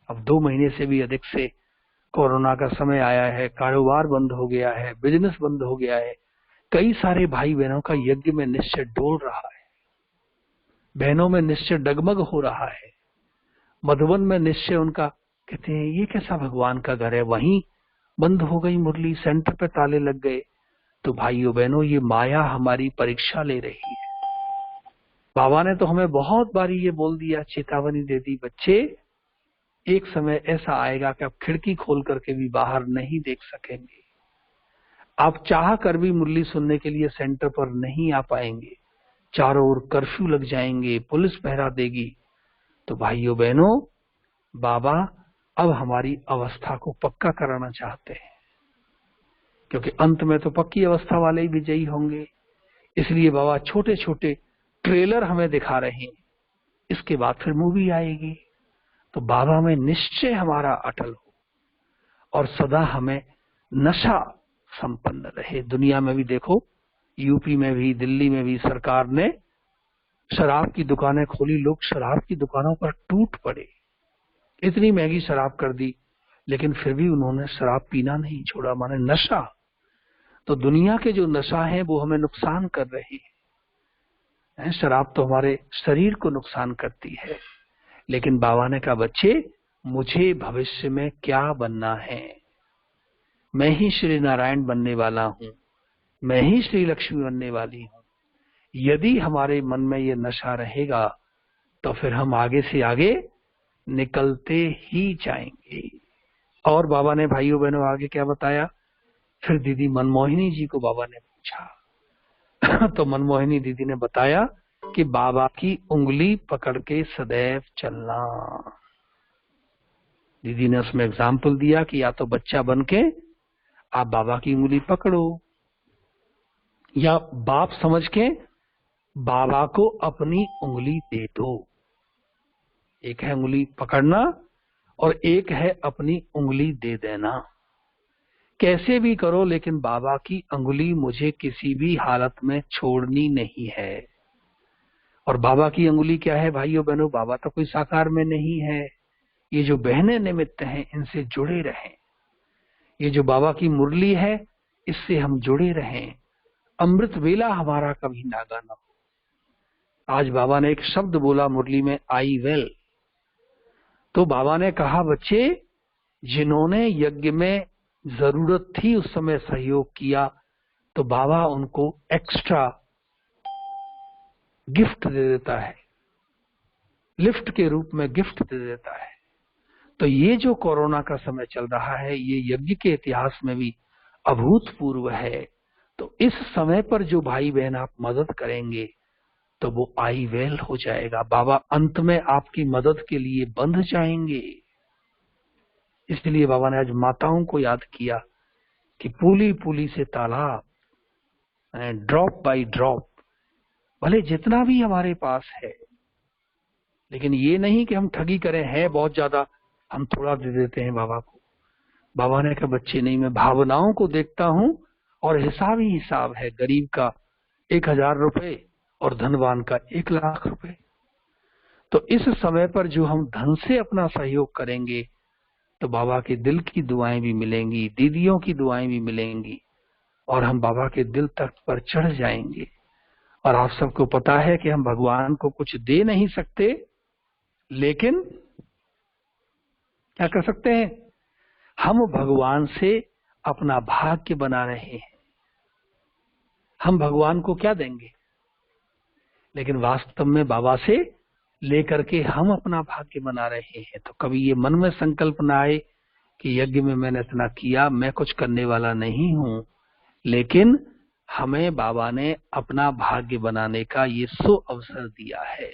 अब 2 महीने से भी अधिक से कोरोना का समय आया है, कारोबार बंद हो गया है, बिजनेस बंद हो गया है, कई सारे भाई बहनों का यज्ञ में निश्चय डोल रहा है, बहनों में निश्चय डगमग हो रहा है। मधुबन में निश्चय उनका, कहते हैं ये कैसा भगवान का घर है, वहीं बंद हो गई मुरली, सेंटर पे ताले लग गए। तो भाइयों बहनों, ये माया हमारी परीक्षा ले रही है। बाबा ने तो हमें बहुत बारी ये बोल दिया, चेतावनी दे दी, बच्चे एक समय ऐसा आएगा कि आप खिड़की खोल करके भी बाहर नहीं देख सकेंगे, आप चाह कर भी मुरली सुनने के लिए सेंटर पर नहीं आ पाएंगे, चारों ओर कर्फ्यू लग जाएंगे, पुलिस पहरा देगी। तो भाइयों बहनों, बाबा अब हमारी अवस्था को पक्का कराना चाहते हैं, क्योंकि अंत में तो पक्की अवस्था वाले ही विजयी होंगे। इसलिए बाबा छोटे छोटे ट्रेलर हमें दिखा रहे हैं, इसके बाद फिर मूवी आएगी। तो बाबा में निश्चय हमारा अटल हो और सदा हमें नशा संपन्न रहे। दुनिया में भी देखो, यूपी में भी, दिल्ली में भी सरकार ने शराब की दुकानें खोली, लोग शराब की दुकानों पर टूट पड़े, इतनी महंगी शराब कर दी, लेकिन फिर भी उन्होंने शराब पीना नहीं छोड़ा, माने नशा। तो दुनिया के जो नशा है वो हमें नुकसान कर रहे हैं। शराब तो हमारे शरीर को नुकसान करती है, लेकिन बाबा ने कहा, बच्चे मुझे भविष्य में क्या बनना है, मैं ही श्री नारायण बनने वाला हूं, मैं ही श्री लक्ष्मी बनने वाली हूं। यदि हमारे मन में ये नशा रहेगा तो फिर हम आगे से आगे निकलते ही जाएंगे। और बाबा ने भाइयों बहनों आगे क्या बताया, फिर दीदी मनमोहिनी जी को बाबा ने पूछा तो मनमोहिनी दीदी ने बताया कि बाबा की उंगली पकड़ के सदैव चलना। दीदी ने उसमें एग्जाम्पल दिया कि या तो बच्चा बन के आप बाबा की उंगली पकड़ो, या बाप समझ के बाबा को अपनी उंगली दे दो। एक है उंगली पकड़ना और एक है अपनी उंगली दे देना। कैसे भी करो, लेकिन बाबा की उंगली मुझे किसी भी हालत में छोड़नी नहीं है। और बाबा की अंगुली क्या है भाइयों बहनों? बाबा तो कोई साकार में नहीं है। ये जो बहनें निमित्त हैं, इनसे जुड़े रहें। ये जो बाबा की मुरली है, इससे हम जुड़े रहें। अमृत वेला हमारा कभी नागा न हो। आज बाबा ने एक शब्द बोला मुरली में, आई वेल। तो बाबा ने कहा, बच्चे जिन्होंने यज्ञ में जरूरत थी उस समय सहयोग किया, तो बाबा उनको एक्स्ट्रा गिफ्ट दे देता है, लिफ्ट के रूप में गिफ्ट दे देता है। तो ये जो कोरोना का समय चल रहा है, ये यज्ञ के इतिहास में भी अभूतपूर्व है। तो इस समय पर जो भाई बहन आप मदद करेंगे, तो वो आई वेल हो जाएगा। बाबा अंत में आपकी मदद के लिए बंध जाएंगे। इसलिए बाबा ने आज माताओं को याद किया कि पूली पूली से तालाब, ड्रॉप बाय ड्रॉप, भले जितना भी हमारे पास है, लेकिन ये नहीं कि हम ठगी करें, है बहुत ज्यादा, हम थोड़ा दे देते हैं बाबा को। बाबा ने कहा, बच्चे नहीं, मैं भावनाओं को देखता हूं और हिसाब ही हिसाब है। गरीब का 1000 रुपए और धनवान का 1,00,000 रुपए। तो इस समय पर जो हम धन से अपना सहयोग करेंगे, तो बाबा के दिल की दुआएं भी मिलेंगी, दीदियों की दुआएं भी मिलेंगी, और हम बाबा के दिल तक पर चढ़ जाएंगे। और आप सबको पता है कि हम भगवान को कुछ दे नहीं सकते, लेकिन क्या कर सकते हैं? हम भगवान से अपना भाग्य बना रहे हैं। हम भगवान को क्या देंगे? लेकिन वास्तव में बाबा से लेकर के हम अपना भाग्य बना रहे हैं। तो कभी ये मन में संकल्प ना आए कि यज्ञ में मैंने इतना किया, मैं कुछ करने वाला नहीं हूं, लेकिन हमें बाबा ने अपना भाग्य बनाने का ये अवसर दिया है।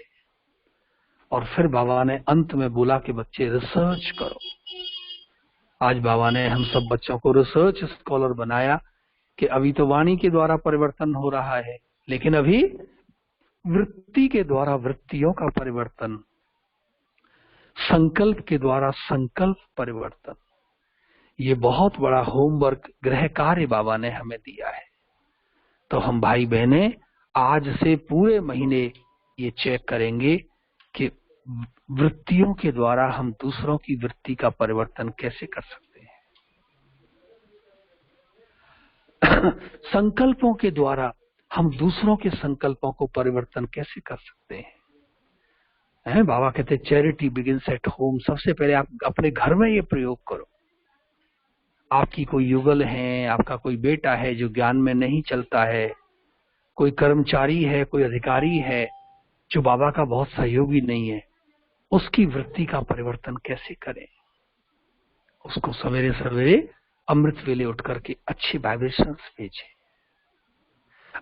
और फिर बाबा ने अंत में बोला कि बच्चे रिसर्च करो। आज बाबा ने हम सब बच्चों को रिसर्च स्कॉलर बनाया कि अभी तो वाणी के द्वारा परिवर्तन हो रहा है, लेकिन अभी वृत्ति के द्वारा वृत्तियों का परिवर्तन, संकल्प के द्वारा संकल्प परिवर्तन, ये बहुत बड़ा होमवर्क, गृह कार्य बाबा ने हमें दिया है। तो हम भाई बहने आज से पूरे महीने ये चेक करेंगे कि वृत्तियों के द्वारा हम दूसरों की वृत्ति का परिवर्तन कैसे कर सकते हैं। संकल्पों के द्वारा हम दूसरों के संकल्पों को परिवर्तन कैसे कर सकते हैं। बाबा कहते हैं चैरिटी बिगिंस एट होम। सबसे पहले आप अपने घर में ये प्रयोग करो। आपकी कोई युगल है, आपका कोई बेटा है जो ज्ञान में नहीं चलता है, कोई कर्मचारी है, कोई अधिकारी है जो बाबा का बहुत सहयोगी नहीं है, उसकी वृत्ति का परिवर्तन कैसे करें। उसको सवेरे सवेरे अमृत वेले उठ करके अच्छी वाइब्रेशंस भेजें।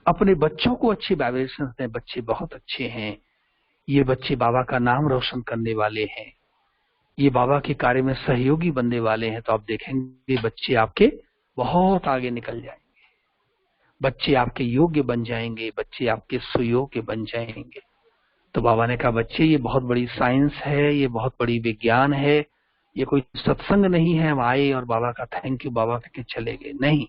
अपने बच्चों को अच्छी वाइब्रेशंस दें। बच्चे बहुत अच्छे हैं, ये बच्चे बाबा का नाम रोशन करने वाले हैं, ये बाबा के कार्य में सहयोगी बनने वाले हैं। तो आप देखेंगे बच्चे आपके बहुत आगे निकल जाएंगे, बच्चे आपके योग्य बन जाएंगे, बच्चे आपके सुयोग्य बन जाएंगे। तो बाबा ने कहा, बच्चे ये बहुत बड़ी साइंस है, ये बहुत बड़ी विज्ञान है, ये कोई सत्संग नहीं है हम आए और बाबा का थैंक यू बाबा करके चले गए। नहीं,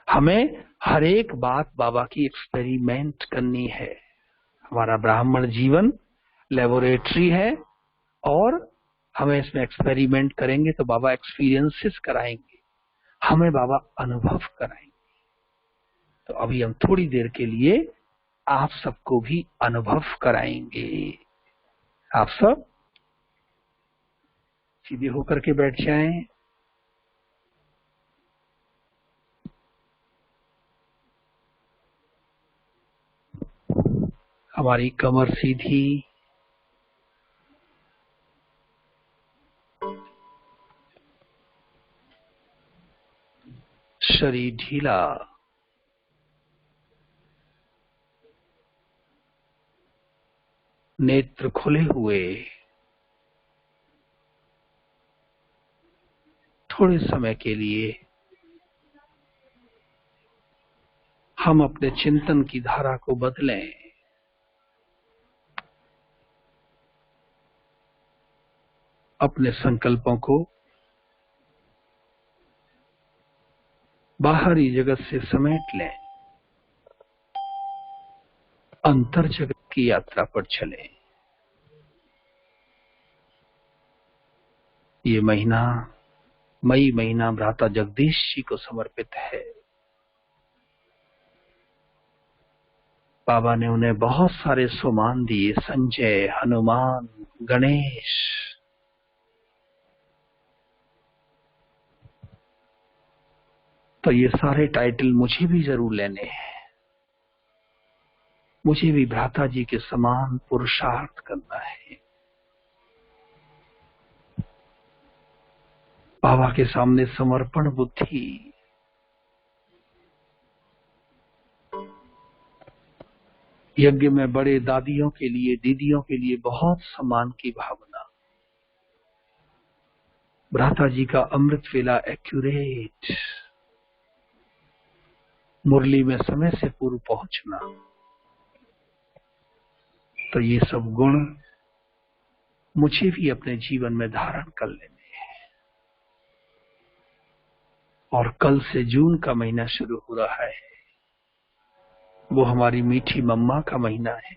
हमें हर एक बात बाबा की एक्सपेरिमेंट करनी है। हमारा ब्राह्मण जीवन लेबोरेटरी है और हमें इसमें एक्सपेरिमेंट करेंगे तो बाबा एक्सपीरियंसेस कराएंगे, हमें बाबा अनुभव कराएंगे। तो अभी हम थोड़ी देर के लिए आप सबको भी अनुभव कराएंगे। आप सब सीधे होकर के बैठ जाएं। हमारी कमर सीधी, शरीर ढीला, नेत्र खुले हुए। थोड़े समय के लिए हम अपने चिंतन की धारा को बदलें। अपने संकल्पों को बाहरी जगत से समेट लें, अंतर जगत की यात्रा पर चले। ये महीना, मई महीना भ्राता जगदीश जी को समर्पित है। बाबा ने उन्हें बहुत सारे सम्मान दिए, संजय, हनुमान, गणेश। तो ये सारे टाइटल मुझे भी जरूर लेने हैं। मुझे भी भ्राता जी के समान पुरुषार्थ करना है। बाबा के सामने समर्पण बुद्धि। यज्ञ में बड़े दादियों के लिए, दीदियों के लिए बहुत सम्मान की भावना। भ्राता जी का अमृत वेला एक्यूरेट, मुरली में समय से पूर्व पहुंचना। तो ये सब गुण मुझे भी अपने जीवन में धारण कर लेने हैं। और कल से जून का महीना शुरू हो रहा है। वो हमारी मीठी मम्मा का महीना है।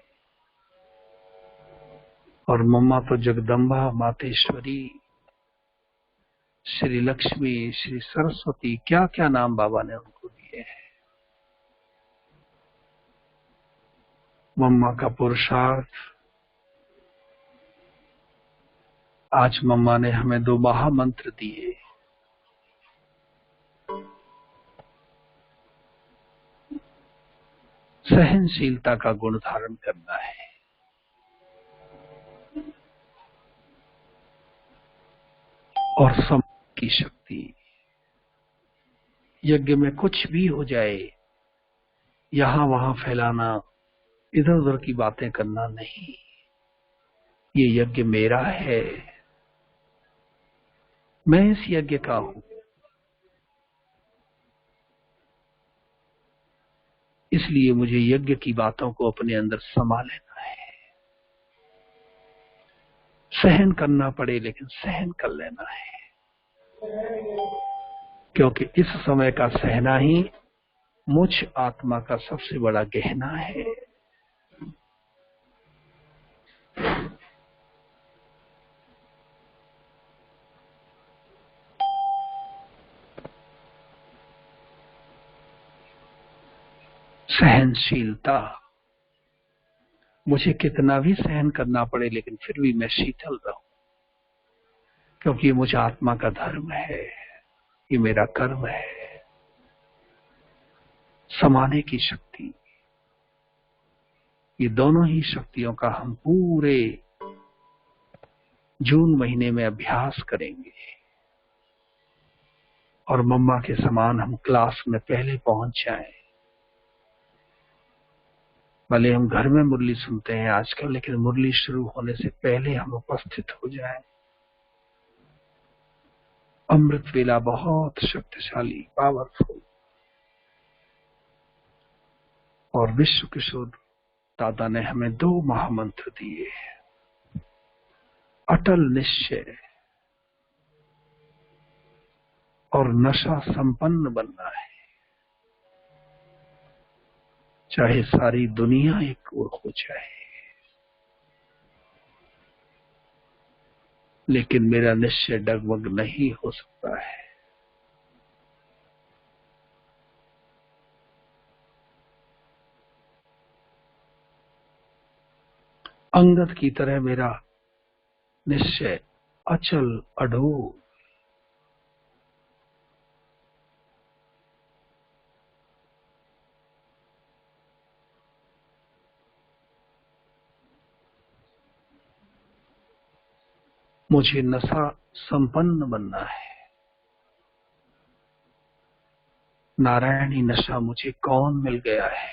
और मम्मा तो जगदम्बा, मातेश्वरी, श्री लक्ष्मी, श्री सरस्वती, क्या क्या नाम बाबा ने उनको दिए हैं। मम्मा का पुरुषार्थ। आज मम्मा ने हमें 2 महामंत्र दिए। सहनशीलता का गुण धारण करना है। और समय की शक्ति। यज्ञ में कुछ भी हो जाए, यहां वहां फैलाना, इधर उधर की बातें करना नहीं। ये यज्ञ मेरा है, मैं इस यज्ञ का हूं। इसलिए मुझे यज्ञ की बातों को अपने अंदर समा लेना है। सहन करना पड़े लेकिन सहन कर लेना है। क्योंकि इस समय का सहना ही मुझ आत्मा का सबसे बड़ा गहना है। सहनशीलता। मुझे कितना भी सहन करना पड़े लेकिन फिर भी मैं शीतल रहूं, क्योंकि ये मुझ आत्मा का धर्म है, ये मेरा कर्म है। समाने की शक्ति, ये दोनों ही शक्तियों का हम पूरे जून महीने में अभ्यास करेंगे। और मम्मा के समान हम क्लास में पहले पहुंच जाएं। भले हम घर में मुरली सुनते हैं आजकल, लेकिन मुरली शुरू होने से पहले हम उपस्थित हो जाएं। अमृत वेला बहुत शक्तिशाली, पावरफुल। और विश्व किशोर दादा ने हमें 2 महामंत्र दिए। अटल निश्चय और नशा संपन्न बनना है। चाहे सारी दुनिया एक ओर हो जाए, लेकिन मेरा निश्चय डगमग नहीं हो सकता है। अंगद की तरह मेरा निश्चय अचल, अडोल। मुझे नशा संपन्न बनना है। नारायणी नशा मुझे कौन मिल गया है?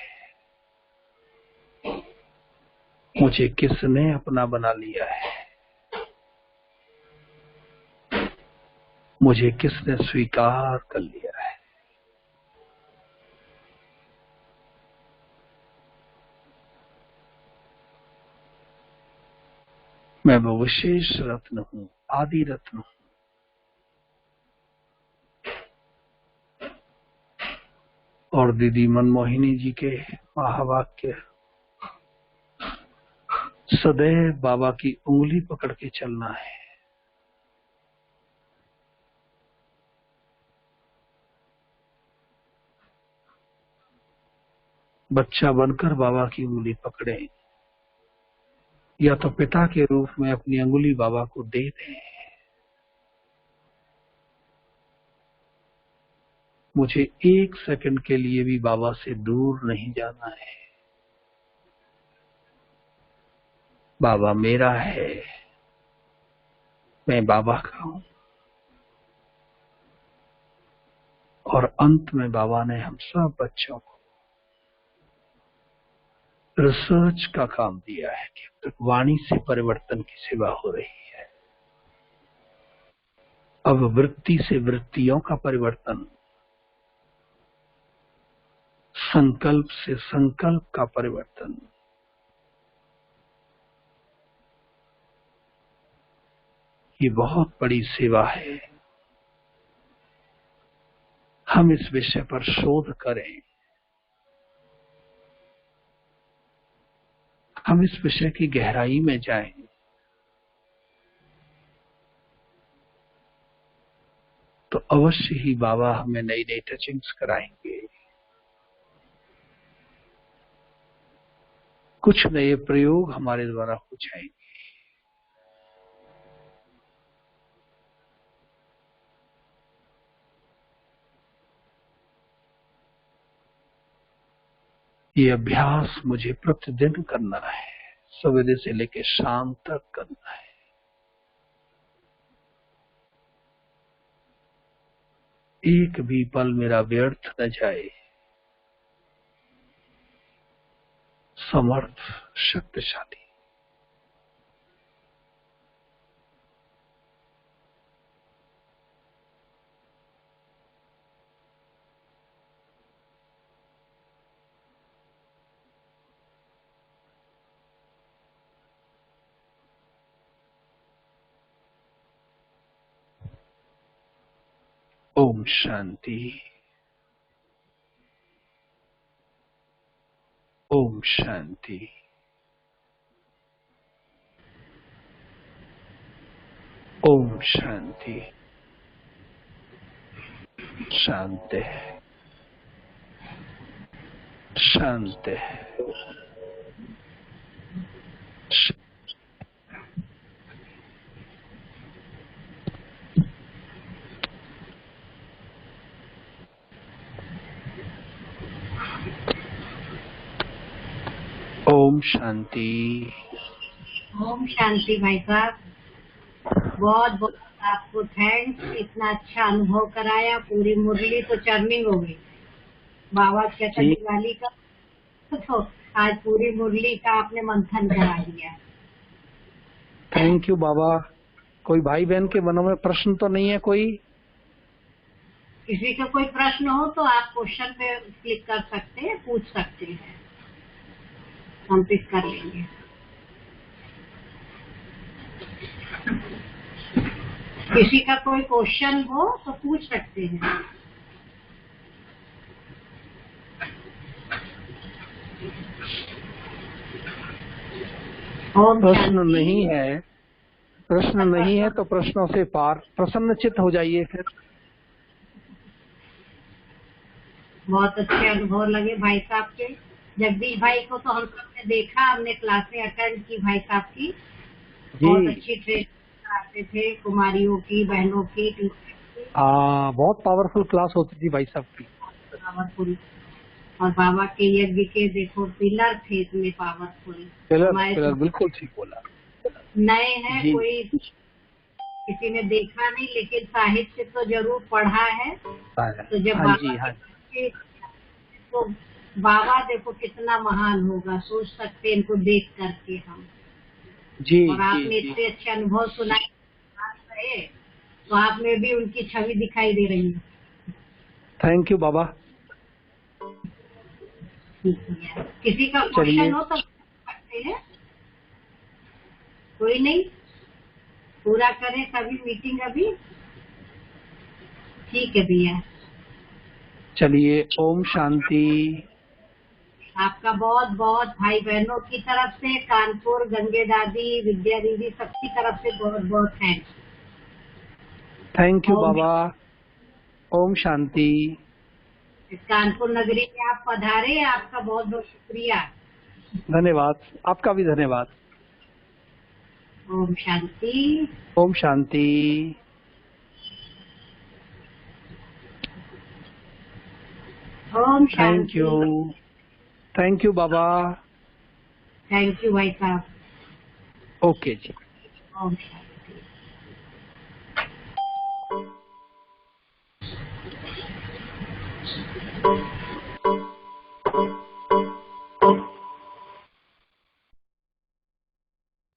मुझे किसने अपना बना लिया है? मुझे किसने स्वीकार कर लिया है? मैं वो विशेष रत्न हूं, आदि रत्न हूं। और दीदी मनमोहिनी जी के महावाक्य, सदैव बाबा की उंगली पकड़ के चलना है। बच्चा बनकर बाबा की उंगली पकड़े, या तो पिता के रूप में अपनी अंगुली बाबा को दे दें। मुझे 1 सेकंड के लिए भी बाबा से दूर नहीं जाना है। बाबा मेरा है, मैं बाबा का हूं। और अंत में बाबा ने हम सब बच्चों को रिसर्च का काम दिया है कि अब तक वाणी से परिवर्तन की सेवा हो रही है, अब वृत्ति से वृत्तियों का परिवर्तन, संकल्प से संकल्प का परिवर्तन। ये बहुत बड़ी सेवा है। हम इस विषय पर शोध करें, हम इस विषय की गहराई में जाएं, तो अवश्य ही बाबा हमें नई नई टचिंग्स कराएंगे। कुछ नए प्रयोग हमारे द्वारा हो जाएंगे। ये अभ्यास मुझे प्रतिदिन करना है, सवेरे से लेकर शाम तक करना है। एक भी पल मेरा व्यर्थ न जाए। समर्थ, शक्तिशाली। ओम शांति। ओम शांति। ओम शांति। शांति शांति। ओम शांति। ओम शांति भाई साहब, बहुत बहुत आपको थैंक्स। इतना अच्छा अनुभव कराया, पूरी मुरली तो चर्निंग हो गई। बाबा कहता दिवाली का तो आज पूरी मुरली का आपने मंथन करा दिया। थैंक यू बाबा। कोई भाई बहन के मनों में प्रश्न तो नहीं है? कोई किसी का कोई प्रश्न हो तो आप क्वेश्चन पे क्लिक कर सकते हैं, पूछ सकते हैं, हम पिक कर लेंगे। किसी का कोई क्वेश्चन हो तो पूछ सकते हैं। प्रश्न नहीं है, प्रश्न नहीं है तो प्रश्नों से पार। प्रसन्नचित्त हो जाइए फिर। बहुत अच्छे अनुभव लगे भाई साहब के। जगदीश भाई को तो हम सबने देखा, हमने क्लासें अटेंड की भाई साहब की। बहुत अच्छी ट्रेनिंग आते थे, कुमारियों की, बहनों की। बहुत पावरफुल क्लास होती थी भाई साहब की। पावरफुल। और बाबा के यज्ञ के देखो पिलर थे इतने पावरफुल। पिलर बिल्कुल ठीक बोला। नए हैं, कोई किसी ने देखा नहीं, लेकिन साहित्य तो जरूर पढ़ा है। तो जब बाबा तो बाबा देखो कितना महान होगा, सोच सकते इनको देख करके हम। और आपने इतने अच्छे अनुभव सुनाए तो आप में भी उनकी छवि दिखाई दे रही है। थैंक यू बाबा। किसी का क्वेश्चन हो तो सकते हैं। कोई नहीं, पूरा करें तभी मीटिंग अभी। ठीक है भैया, चलिए। ओम शांति। आपका बहुत बहुत भाई बहनों की तरफ से, कानपुर, गंगे दादी, विद्या दीदी, सबकी तरफ से बहुत बहुत थैंक्स। थैंक यू बाबा। ओम शांति। कानपुर नगरी में आप पधारे, आपका बहुत बहुत शुक्रिया। धन्यवाद, आपका भी धन्यवाद। ओम शांति। ओम शांति। ओम शांति। थैंक यू बाबा। थैंक यू भाई साहब। ओके जी। ओम शांति।